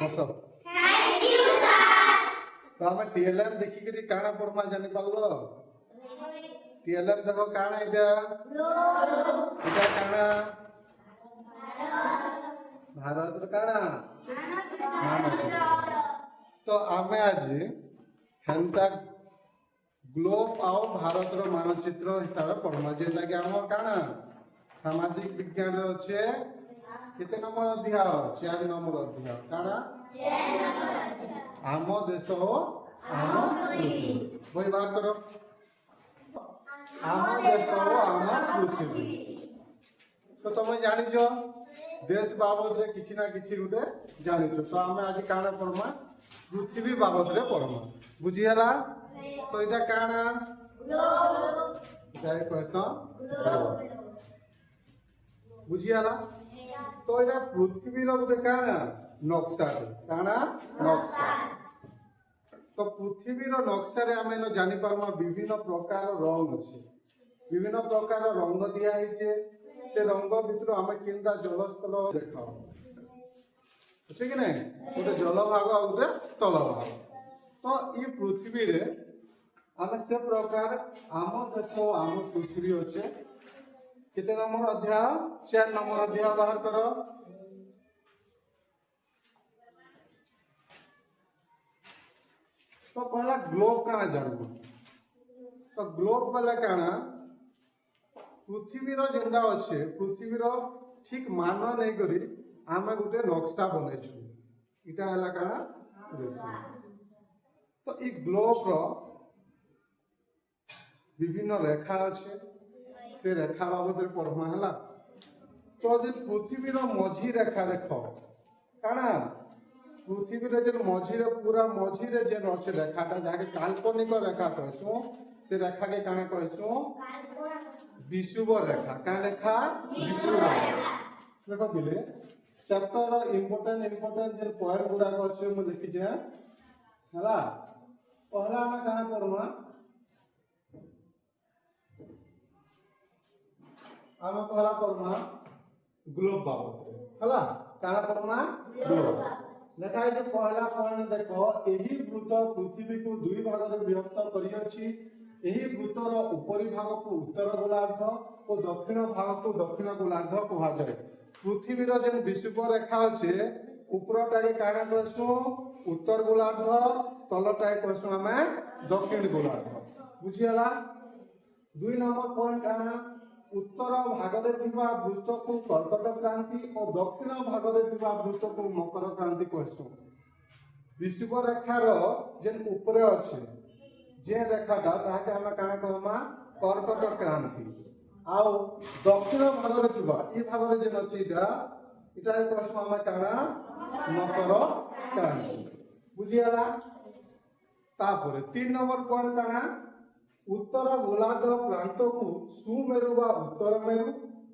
Has thank you sir. तो आम TLM देखिक काना पढ़मा जानी पारलो टीएलएम देखो काना इटा इटा काना भारत रो काना मानचित्र तो आमे आज हेंता ग्लोब आओ भारत रो मानचित्र हिसाब से पढ़मा जेटा कि आम काना सामाजिक विज्ञान रे अच्छे केते नंबर अध्याय 4 नंबर अध्याय काना आम देश हो आम पृथ्वी बही बाहर करो आम देश हो आम पृथ्वी तो तुम जानिछ देश बाबद रे किछि ना किछि गुटे जानिछ तो आम आज काना पढ़मा पृथ्वी बाबद रे पढ़मा बुझी हला तो इटा काना इटा क्वेश्चन बुझी हला तो इटा पृथ्वी रो गुटे काना नक्शा काना नक्शा तो पृथ्वी रो नक्शा रे आमे न जानि पारमा विभिन्न प्रकार रंग अछि विभिन्न प्रकार रंग दिया हिचे से रंग भितर आमे किनटा जलस्थल देखाओ ठीक है नहीं गोटे जल भाग आ गोटे स्थल भाग तो ई पृथ्वी रे आमे से प्रकार आम देश आम पृथ्वी अच्छे कितने नंबर अध्याय 4 नंबर अध्याय बाहर करो तो पहला ग्लोब काना जानबो तो ग्लोब वाला काना पृथ्वी रो जेंडा अच्छे पृथ्वी रो ठीक मान नै करी आमे गुटे नक्शा बनेछु इटा हला काना तो ई ग्लोब रो विभिन्न रेखा अच्छे से रेखा बाबद रे पढ़मा हला तो जे पृथ्वी रो मझी रेखा देखो काना पृथ्वी रे जे मझी रे पूरा मझी रे जे अच्छे रेखाटा जाके काल्पनिक रेखा कहसु से रेखा के काना कहसु विषुव रेखा का रेखा विषुव रेखा देखो बिले चैप्टर इंपोर्टेंट जे पॉइंट गुडा अछि म देखि जे हला पहला हम काना पढ़मा हम पहला पढ़मा ग्लोब बाबत हला काना पढ़मा ग्लोब देखा है जे पहला पॉइंट देखो एही वृत्त पृथ्वी को दुई भाग रे विभक्त करि अछि एही वृत्तर ऊपरी भाग को उत्तर गोलार्ध और दक्षिण भाग को दक्षिण गोलार्ध कहा जाए पृथ्वी रो जेन विषुव रेखा अछि ऊपरटारे काना कहसु उत्तर गोलार्ध तलटारे कहसु हमें दक्षिण गोलार्ध बुझी हला दुई नंबर पॉइंट काना उत्तर भाग रे थिबा वृत्त को कर्कट क्रांति और दक्षिण भाग रे थिबा वृत्त को मकर क्रांति कहसु विषुव रेखा रो जेन ऊपर अछि जे रेखाटा ताके हम काना कहमा कर्कट क्रांति आउ दक्षिण भाग रे थिबा ई भाग रे जेन अछि इटा कहसु हम काना मकर क्रांति बुझी हला तापर 3 नंबर पॉइंट काना उत्तर गोलार्ध प्रांत को सुमेरु व उत्तर मेरु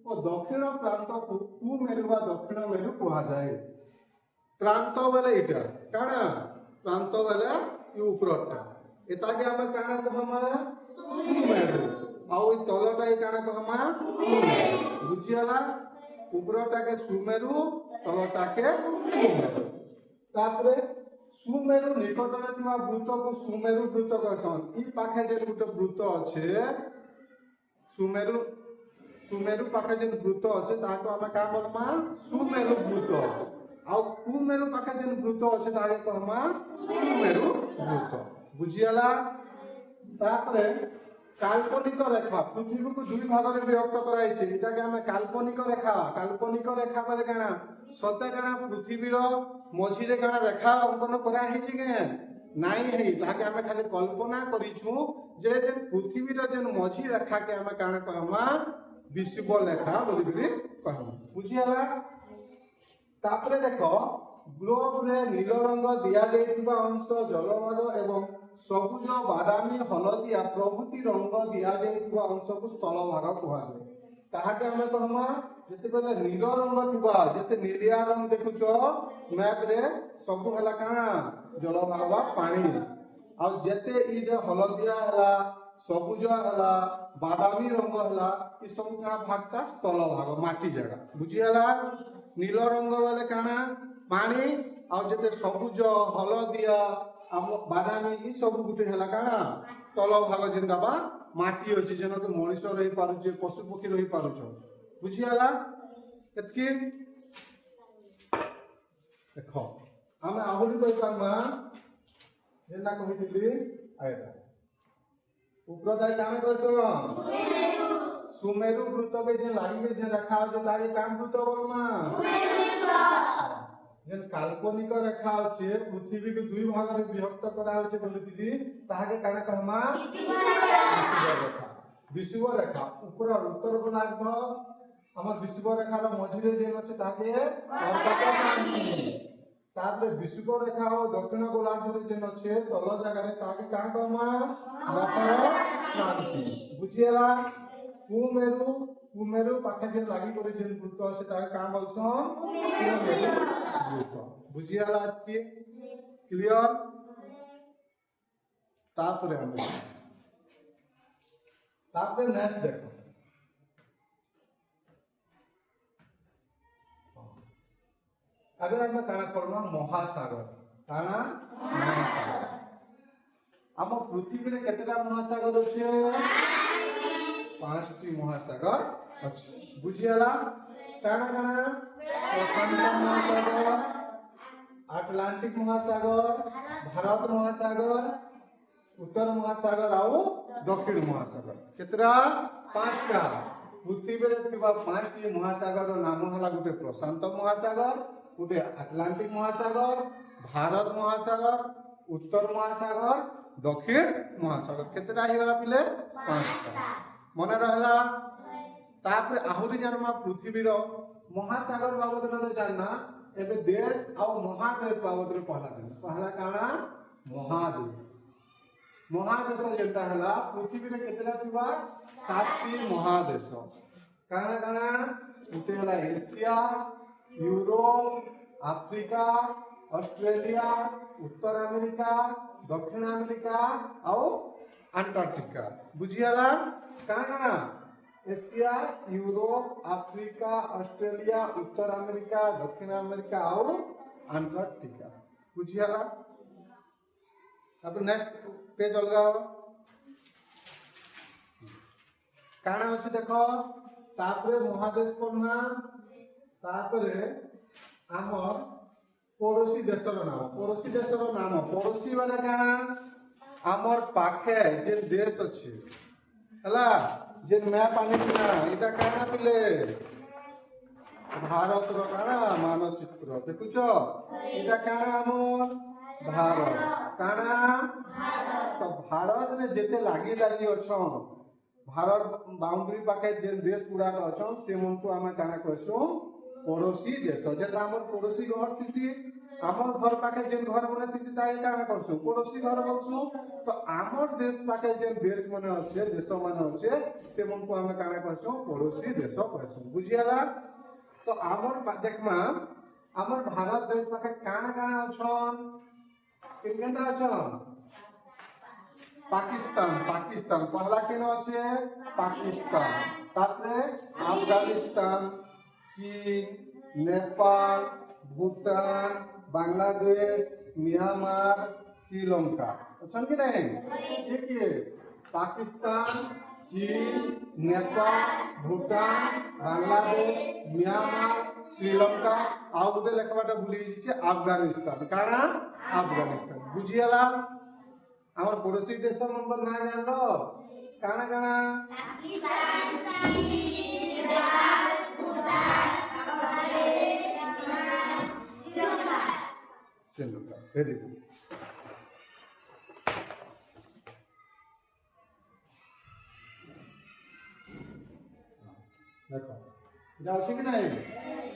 और दक्षिण प्रांत को कुमेरु व दक्षिण मेरु कहा जाए प्रांत बेले इटा काना प्रांत बेले ई ऊपरटा एता के हम काना कहमा सुमेरु आउ ई तलटा के काना कहमा कुमेरु बुझी हला ऊपरटा के सुमेरु तलटा के कुमेरु तापरे सुमेरु निकट रे थिबा वृत्त को सुमेरु वृत्त कहसन ई पाखे जे गुटे वृत्त अछि सुमेरु पाखे जे वृत्त अछि ताको हम का बोलमा सुमेरु वृत्त आ कुमेरु पाखे जे वृत्त अछि ताके कहमा कुमेरु वृत्त बुझियाला तापरे काल्पनिक रेखा पृथ्वी को दुई भाग रे विभक्त कराई छै इटा के हम काल्पनिक रेखा बारे काना सत्य काना पृथ्वी रो मझी रे काना रेखा अंकन करा है जे के नाई है ताके हम खाली कल्पना करिछु जे जेन पृथ्वी रो जेन मझी रेखा के हम काना कहमा विषुव रेखा बोली बिली कहमा बुझियाला तापरे देखो ग्लोब रे नील रंग दिया जाइतिबा अंश जलभाग एवं सबुज बादामी हलदिया प्रभृति रंग दिया जाइतिबा अंश को स्थल भाग कहा जाय ताहाके हम कहमा जते बेले नील रंग थिबा जते नीलिया रंग देखुचो मैप रे सब हला काना जल भाग पानी आ जते ई जे हलदिया हला सबुज हला बादामी रंग हला ई सब का भागता स्थल भाग माटी जगह बुझी हला नील रंग वाले काना पानी ଆଉ ଯେତେ ସବୁଜ ହଳଦିଆ ବାଦାମୀ ଇ ସବୁ ଗୁଟେ ହେଲା କାଣା ତଳ ଭାଗ ଯେନ୍ଟା ବା ମାଟି ଅଛି ଯେନକି ମଣିଷ ରହିପାରୁଛେ ପଶୁ ପକ୍ଷୀ ରହିପାରୁଛ ବୁଝିହେଲା ଏତ୍କି ଦେଖ ଆମେ ଆହୁରି କହିପାରମା ଯେନ୍ଟା କହିଥିଲି ଆଇଟା ଉପରଟା କାଣା କହିଛ ସୁମେରୁ ବୃତ୍ତକେ ଯେ ଲାଗିକି ଯେ ରେଖା ଅଛି ତାକେ କାଣ ବୃତ୍ତ ବୋଲମା ଯେନ୍ କାଲ୍ପନିକ ରେଖା ଅଛି ପୃଥିବୀକୁ ଦୁଇ ଭାଗରେ ବିଭକ୍ତ କରାହେଉଛି ବୋଲିଥିଲି ତାହାକେ କାଣା କହମା ବିଷୁବ ରେଖା ଉପର ଉତ୍ତର ଗୋଲାର୍ଦ୍ଧ আমার বিষুব রেখার মঝিরে যেন আছে তাকে কর্কট ক্রান্তি তারপরে বিষুব রেখা ও দক্ষিণ গোলার্ধরে যেন আছে তল জায়গায় তাকে কাঁ কমা মকর ক্রান্তি বুঝিয়েলা কুমেরু কুমেরু পাখে যে লাগি করে যে বৃত্ত আছে তাকে কাঁ বলছন কুমেরু বৃত্ত বুঝিয়েলা আজকে ক্লিয়ার তারপরে নেক্সট দেখো अबे हमें काना पड़ना महासागर काना महासागर हम पृथ्वी रे केतेटा महासागर अछि 5टी महासागर अछि बुझियाला काना काना प्रशांत महासागर अटलांटिक महासागर भारत महासागर उत्तर महासागर और दक्षिण महासागर केतेटा 5टा पृथ्वी रे थिबा 5टी महासागर नाम हला गुटे प्रशांत महासागर गोटे अटलांटिक महासागर भारत महासागर उत्तर महासागर दक्षिण महासागर केतेटा हिगला पिले 5टा मन रहला तापर आहुरी जन्मा पृथ्वी रो महासागर बाबत रे जानना एबे देश और महादेश बाबत रे पहला काना महादेश महादेश जेटा हला पृथ्वी रे केतेटा थिबा 7टी महादेश काना काना उते हला एशिया यूरोप आफ्रिका ऑस्ट्रेलिया उत्तर अमेरिका दक्षिण अमेरिका और अंटार्कटिका बुझियाला काना एशिया यूरोप आफ्रिका ऑस्ट्रेलिया उत्तर अमेरिका दक्षिण अमेरिका और अंटार्कटिका बुझियाला अब नेक्स्ट पेज अलगा काना अछि देखो तापरे महादेश पढ़ना तापरे आमर पड़ोसी देशर नाम पड़ोसी वाला काना आमर पाखे जे देश अछि हला जे मैप आनी ना एटा काना पिले भारत रो काना मानचित्र देखुछो एटा काना आमर भारत काना तो भारत रे जेते लागी अछन भारत बाउंड्री पाखे जे देश गुडा अछन से मन को आमे काना कहसु पड़ोसी देश जेटा हमर पड़ोसी घर थिसी हमर घर पाखे जेन घर बने थिसी ताई काना कहसु पड़ोसी घर बोलसु तो हमर देश पाखे जे देश माने अछि देश माने अछि से मन को हमें काना कहसु पड़ोसी देश कहसु बुझियाला तो हमर देखमा हमर भारत देश पाखे काना काना अछन किनकेटा अछन पाकिस्तान पहला केन अछि पाकिस्तान तापरे अफगानिस्तान चीन नेपाल भूटान बांग्लादेश म्यांमार श्रीलंका अच्छा कि नहीं देखिए पाकिस्तान चीन नेपाल भूटान बांग्लादेश म्यांमार श्रीलंका आउ गोटे लेखबाटा भूली जाइए अफगानिस्तान काना अफगानिस्तान बुझियाला हमर पड़ोसी देश नंबर ना जानलो काना काना श्रीलंका वेरी गुड देखो এটা আছে কি নাই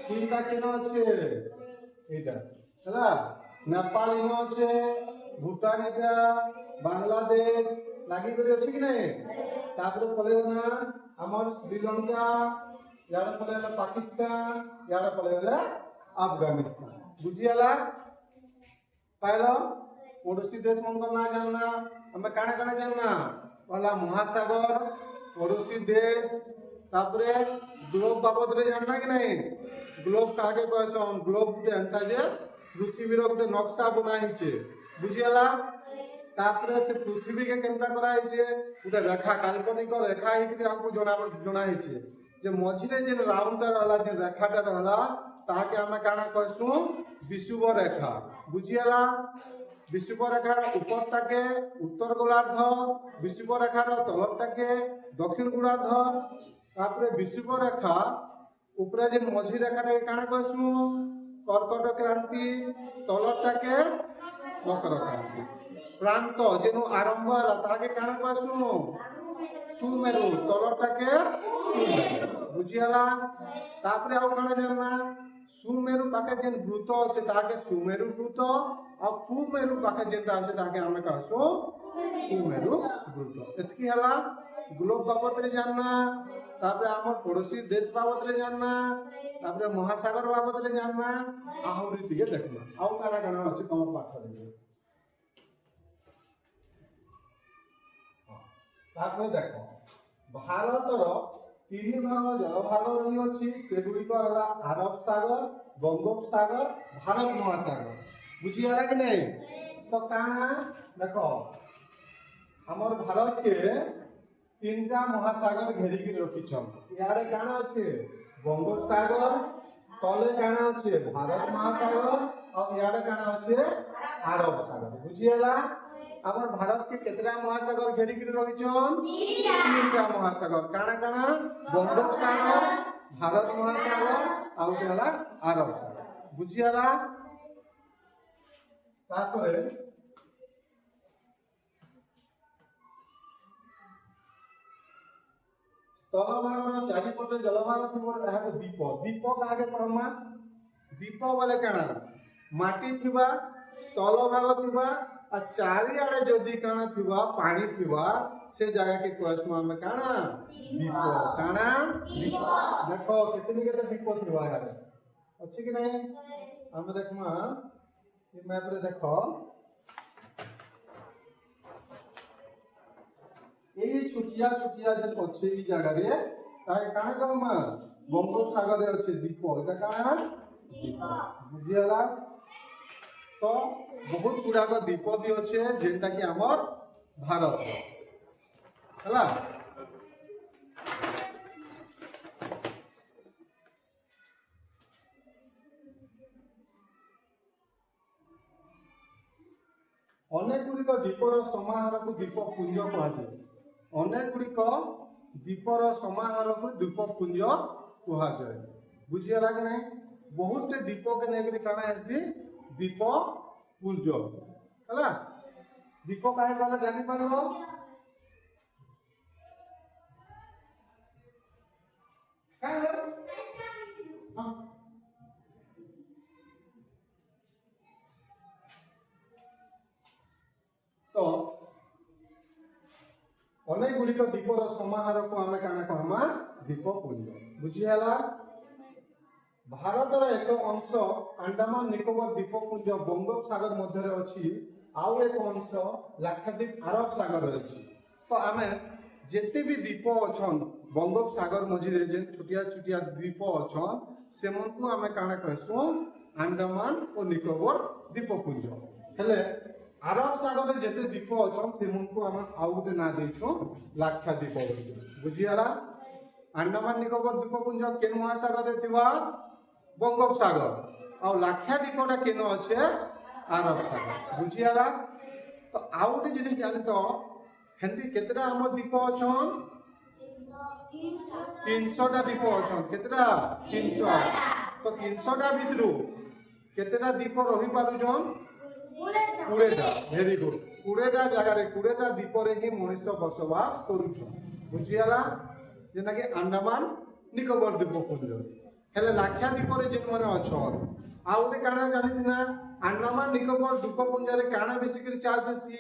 চীনটা কেন আছে এইটা হলা নেপাল ইনো আছে ভুটান এটা বাংলাদেশ লাগি করে আছে কি নাই তারপরে পড়ে না আমার শ্রীলঙ্কা ইয়ার পরে হলো পাকিস্তান ইয়ার পরে হলো আফগানিস্তান বুঝিয়ালা पहला पड़ोसी देश मन को ना जानना हमें काना काना जानना पहला महासागर पड़ोसी देश तापरे ग्लोब बाबत रे जानना कि नहीं ग्लोब काके कहसन ग्लोब गुटे अंता जे पृथ्वीर गोटे नक्शा बना हिचे बुझीगला तापरे से पृथ्वी के केनता करा हिचे गोटे रेखा काल्पनिक रेखा हिकरी हमको जणा हिचे जे मझिरे जे राउंडटा रहला जे रेखाटा रहला ताके हमें काना कहसु विषुव रेखा बुझीगला विषुव रेखार उपरटाके उत्तर गोलार्ध विषुव रेखार तलटाके दक्षिण गोलार्ध तापरे विषुव रेखा ऊपर जे मझी रेखाटाके काना कहसु कर्कट क्रांति तलटाके मकर क्रांति प्रांत जेनु आरंभ हला ताके काना कहसु सुमेरु तलटाके बुझीगला तापरे आउ काना जानना सुमेरु पाखे जेन वृत्त আছে তাকে সুমেরু वृत्त और कुमेरु पाखे जेनटा আছে তাকে আমরা कहसु कुमेरु वृत्त एतकी हला ग्लोब बाबत रे जानना तापरे हमर पड़ोसी देश बाबत रे जानना तापरे महासागर बाबत रे जानना आहुरी टिके देखना आउ काना काना अछि तम पाठ रे तापरे देखो भारतर तीन भाग जलभाग रही अछि सेगुड़िक हला अरब सागर बंगोपसागर भारत महासागर बुझीगला कि नहीं तो काना देखो हमर भारत के तीनटा महासागर घेरी के रखिछन यारे काना अछि बंगोपसागर तले काना अछि भारत महासागर और यारे काना अछि अरब सागर बुझीगला हमर भारत के केतरा महासागर घेरी के रखिछन तीनटा महासागर काना काना बंगोपसागर भारत महासागर और हला अरब सागर बुझीगला तापरे स्थलभागर चारिपटे जलभाग थिबो एहा दीप दीप काहे कहमा दीप बोले काना माटी थिबा स्थलभाग थिबा आ चारिआडे जदी काना थिबा पानी थिबा से जगह के कहसु हम काना दीप काना दीप देखो कितनी केते दीप थिबा यार अछि कि नहीं हम देखमा ये मैप रे देखो এই ছুটিয়া ছুটিয়া যে আছে এই জায়গা রে তাই কানা কমা বঙ্গোপসাগরে আছে দ্বীপ এটা কানা দ্বীপ বুঝিয়ালা তো বহুত গুড়াক দ্বীপ বি আছে যেটা কি আমার ভারত হলা অনেক গুড়িক দ্বীপর সমাহারকু দ্বীপপুঞ্জ কুহাযায় অনেক গুড়িক দ্বীপর সমাহারকু দ্বীপপুঞ্জ কুহাযায় বুঝিগলা कि नहीं बहुत द्वीप के नेकरी काना हेसी द्वीपपुंज हला द्वीप काहे कहला जानि पारो काहे तो अनेक गुड़िक द्वीपर समाहार को आम काना कहमा द्वीपपुंज बुझीगला भारतर एक अंश अंडमान निकोबर द्वीपपुंज बंगोपसागर मध्य अच्छी आउ एक अंश लाक्षाद्वीप अरब सागर अच्छी तो आम जिते भी द्वीप अच्छन बंगोपसागर मझे जे छुटिया छुटिया द्वीप अच्छन से को आम काना कहसु अंडमान और निकोबर द्वीपपुंज हेले अरब सागर जिते द्वीप अच्छन से को आम आउ गोटे ना देछो लाक्षाद्वीप बुझीगला अंडमान निकोबर द्वीपपुंज केन महासागर थिबा बंगोपसागर और लाक्षाद्वीपटा केन अच्छे अरब सागर बुझीगला तो आउ गोटे जिनिस जानि तो हेंती केतरा हमर द्वीप अच्छन 300टा द्वीप अच्छन केतरा 300 तो 300टा भितरु केतरा द्वीप रही पारुछन 20टा वेरी गुड 20टा जगह रे 20टा द्वीप रे ही मनुष्य बसवास करूछन बुझीगला जेना कि अंडमान निकोबर द्वीपपुंज हेले लाक्षाद्वीप रे जेन माने अछन आ ओटे काना जानिथिना अंडमान निकोबर द्वीपपुंज रे काना बेसी कर चाष हेसी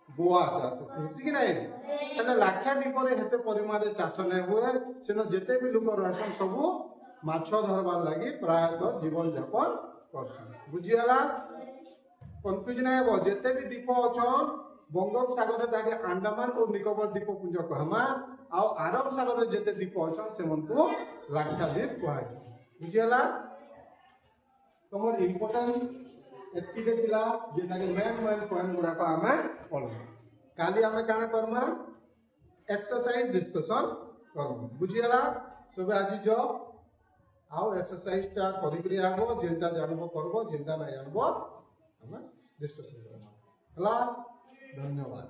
गोवा चाष हेसी कि नहीं हेले लाक्षाद्वीप रे हेते परिमाण रे चाष नै हुए सेनो जेते भी लोक रहसन सब माछ धरबार लागि प्रायतः जीवन यापन करसन बुझियाला कंफ्यूजन है जेते भी द्वीप अछन बंगोपसागर रे ताके अंडमान और निकोबर द्वीपपुंज कहमा आ अरब सागर रे जेते द्वीप अछन से मन को लाक्षाद्वीप कहै बुझियाला तो तमर इम्पोर्टेंट एतकीटे थिला जेटा के मेन पॉइंट गुडा को आमे पढलु काली आमे काना करमा एक्सरसाइज डिस्कशन करम बुझियला सब आज जो आउ एक्सरसाइज टा करि करि आबो जेंटा जानबो करबो जेंटा ना जानबो हम डिस्कशन करबो हला धन्यवाद।